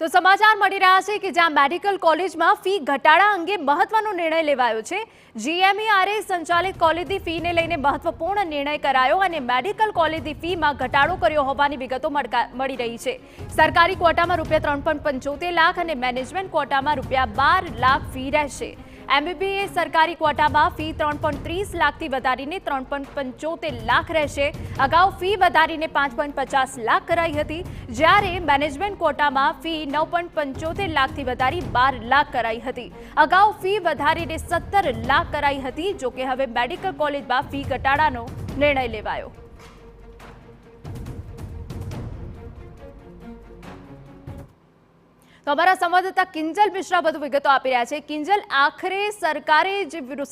તો સમાચાર મળી રહ્યા છે કે જ્યાં મેડિકલ કોલેજમાં ફી ઘટાડા અંગે મહત્વનો નિર્ણય લેવાયો છે। જીએમઈઆરએ સંચાલિત કોલેજની ફીને લઈને મહત્વપૂર્ણ નિર્ણય કરાયો અને મેડિકલ કોલેજની ફીમાં ઘટાડો કર્યો હોવાની વિગતો મળી રહી છે। સરકારી ક્વોટામાં ₹3.75 લાખ અને મેનેજમેન્ટ ક્વોટામાં ₹12 લાખ ફી રહેશે। एमबीबीएस सरकारी क्वोटाમાં ફી 3.30 લાખથી વધારીને 3.75 લાખ રહેશે। અગાઉ ફી વધારીને 5.50 લાખ કરાઈ હતી, જ્યારે મેનેજમેન્ટ ક્વોટામાં ફી 9.75 લાખથી વધારી 12 લાખ કરાઈ હતી। અગાઉ ફી વધારીને 17 લાખ કરાઈ હતી। જો કે હવે મેડિકલ કોલેજમાં ફી ઘટાડાનો નિર્ણય લેવાયો। તો અમારા સંવાદદાતા કિંજલ મિશ્રા વધુ વિગતો આપી રહ્યા છે। કિંજલ, આખરે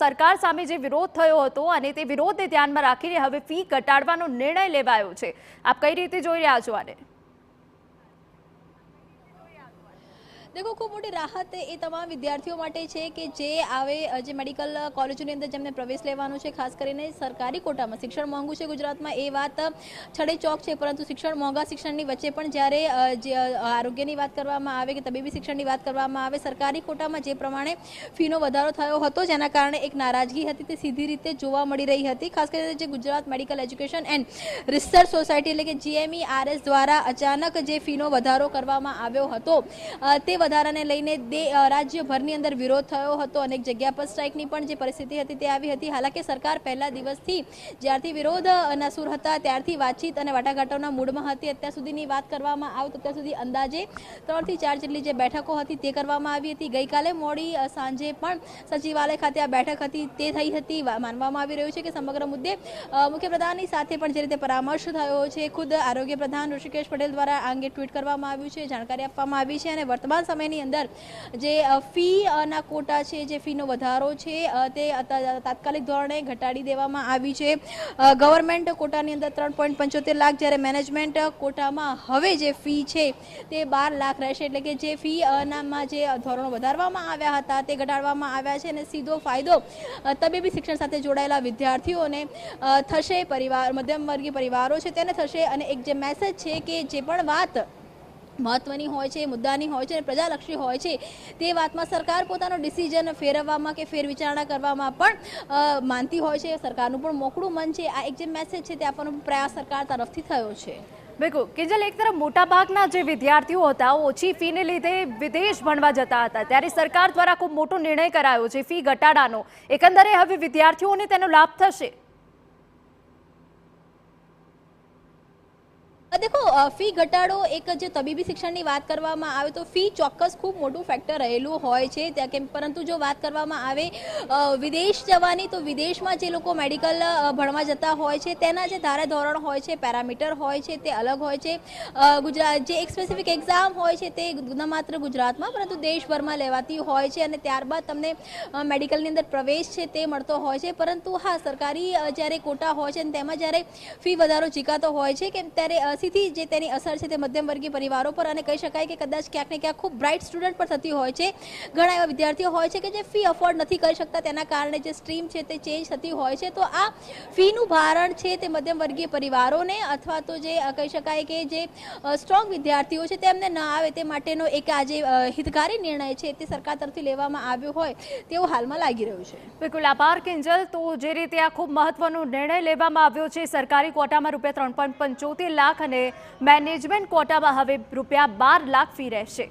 સરકાર સામે જે વિરોધ થયો હતો અને તે વિરોધને ધ્યાનમાં રાખીને હવે ફી ઘટાડવાનો નિર્ણય લેવાયો છે, આપ કઈ રીતે જોઈ રહ્યા છો આને? देखो खूब मोटी राहत ए तमाम विद्यार्थियों माटे छे कि जे आवे जे मेडिकल कॉलेजोनी अंदर जेमने प्रवेश लेवानो छे। खास करीने सरकारी कोटामां शिक्षण मोंघुं छे गुजरातमां ए वात छड़े चौक छे, परंतु शिक्षण मोंघा शिक्षणनी वच्चे पण ज्यारे जे आरोग्यनी वात करवामां आवे के तबीबी शिक्षणनी वात करवामां आवे, सरकारी कोटामां जे प्रमाणे फीनो वधारो थयो हतो जेना कारणे एक नाराजगी हती ते सीधी रीते जोवा मळी रही हती। खास करीने जे Gujarat medical education and research society એટલે કે જીએમઈઆરએસ દ્વારા અચાનક જે ફીનો વધારો કરવામાં આવ્યો હતો તે વધારાને લઈને રાજ્યભરની અંદર વિરોધ થયો હતો। અનેક જગ્યા પર સ્ટ્રાઇકની પણ જે પરિસ્થિતિ હતી તે આવી હતી। હાલાકી સરકાર પહેલા દિવસથી જ્યારથી વિરોધના સૂર હતા ત્યારથી વાતચીત અને વાટાઘાટોના મૂડમાં હતી। અત્યાર સુધીની વાત કરવામાં આવે તો અત્યાર સુધી અંદાજે 3 થી 4 જેટલી જે બેઠકો હતી તે કરવામાં આવી હતી। ગઈકાલે મોડી સાંજે પણ સચિવાલય ખાતે આ બેઠક હતી તે થઈ હતી। માનવામાં આવી રહ્યું છે કે સમગ્ર મુદ્દે મુખ્યપ્રધાનની સાથે પણ જે રીતે પરામર્શ થયો છે, ખુદ આરોગ્ય પ્રધાન ઋષિકેશ પટેલ દ્વારા આ અંગે ટ્વીટ કરવામાં આવ્યું છે, જાણકારી આપવામાં આવી છે। અને વર્તમાન સમયની અંદર જે ફી ના કોટા છે, જે ફીનો વધારો છે તે તાત્કાલિક ધોરણે ઘટાડી દેવામાં આવી છે। ગવર્મેન્ટ કોટાની અંદર 3.75 લાખ, જ્યારે મેનેજમેન્ટ કોટામાં હવે જે ફી છે તે 12 લાખ રહેશે। એટલે કે જે ફી નામાં જે ધોરણો વધારવામાં આવ્યા હતા તે ઘટાડવામાં આવ્યા છે અને સીધો ફાયદો તબીબી શિક્ષણ સાથે જોડાયેલા વિદ્યાર્થીઓને થશે, પરિવાર મધ્યમ વર્ગીય પરિવારો છે તેને થશે। અને એક જે મેસેજ છે કે જે પણ વાત મહત્વની હોય છે, મુદ્દાની હોય છે, પ્રજાલક્ષી હોય છે તે વાતમાં સરકાર પોતાનો ડિસિઝન ફેરવવામાં કે ફેરવિચારણા કરવામાં પણ માનતી હોય છે। સરકારનું પણ મોકળું મન છે। આ એક જે મેસેજ છે તે આપવાનો પ્રયાસ સરકાર તરફથી થયો છે। બિલકુલ કિંજલ, એક તરફ મોટાભાગના જે વિદ્યાર્થીઓ હતા ઓછી ફીને લીધે વિદેશ ભણવા જતા હતા, ત્યારે સરકાર દ્વારા ખૂબ મોટો નિર્ણય કરાયો છે ફી ઘટાડાનો। એકંદરે હવે વિદ્યાર્થીઓને તેનો લાભ થશે? देखो फी घटाडो एक जो तबीबी शिक्षणनी बात करवामां आवे तो फी चौक्कस खूब मोटું ફેક્ટર રહેલું હોય છે ત્યાં કે, પરંતુ જો વાત કરવામાં આવે વિદેશ જવાની તો વિદેશમાં જે લોકો મેડિકલ ભણવા જતા હોય છે તેના જે ધારાધોરણ હોય છે, પેરામીટર હોય છે તે અલગ હોય છે। ગુજરાત જે એક સ્પેસિફિક એક્ઝામ હોય છે તે ન માત્ર ગુજરાતમાં પરંતુ દેશભરમાં લેવાતી હોય છે અને ત્યારબાદ તમને મેડિકલની અંદર પ્રવેશ છે તે મળતો હોય છે। પરંતુ હા, સરકારી જ્યારે કોટા હોય છે તેમાં જ્યારે ફી વધારો ઝીકાતો હોય છે કે ત્યારે સીધી જે તેની અસર છે તે મધ્યમ વર્ગીય પરિવારો પર અને કહી શકાય કે કદાચ ક્યાંક ને ક્યાંક ખૂબ બ્રાઇટ સ્ટુડન્ટ પર થતી હોય છે। ઘણા એવા વિદ્યાર્થીઓ હોય છે કે જે ફી અફોર્ડ નથી કરી શકતા, તેના કારણે જે સ્ટ્રીમ છે તે ચેન્જ થતી હોય છે। તો આ ફીનું ભારણ છે તે મધ્યમ વર્ગીય પરિવારોને અથવા તો જે કહી શકાય કે જે સ્ટ્રોંગ વિદ્યાર્થીઓ છે તેમને ન આવે તે માટેનો એક આ જે હિતકારી નિર્ણય છે તે સરકાર તરફથી લેવામાં આવ્યો હોય તેવું હાલમાં લાગી રહ્યું છે। બિલકુલ આભાર કિંજલ। તો જે રીતે આ ખૂબ મહત્વનો નિર્ણય લેવામાં આવ્યો છે, સરકારી ક્વોટામાં ₹3.75 લાખ અને મેનેજમેન્ટ ક્વોટામાં હવે ₹12 લાખ ફી રહેશે।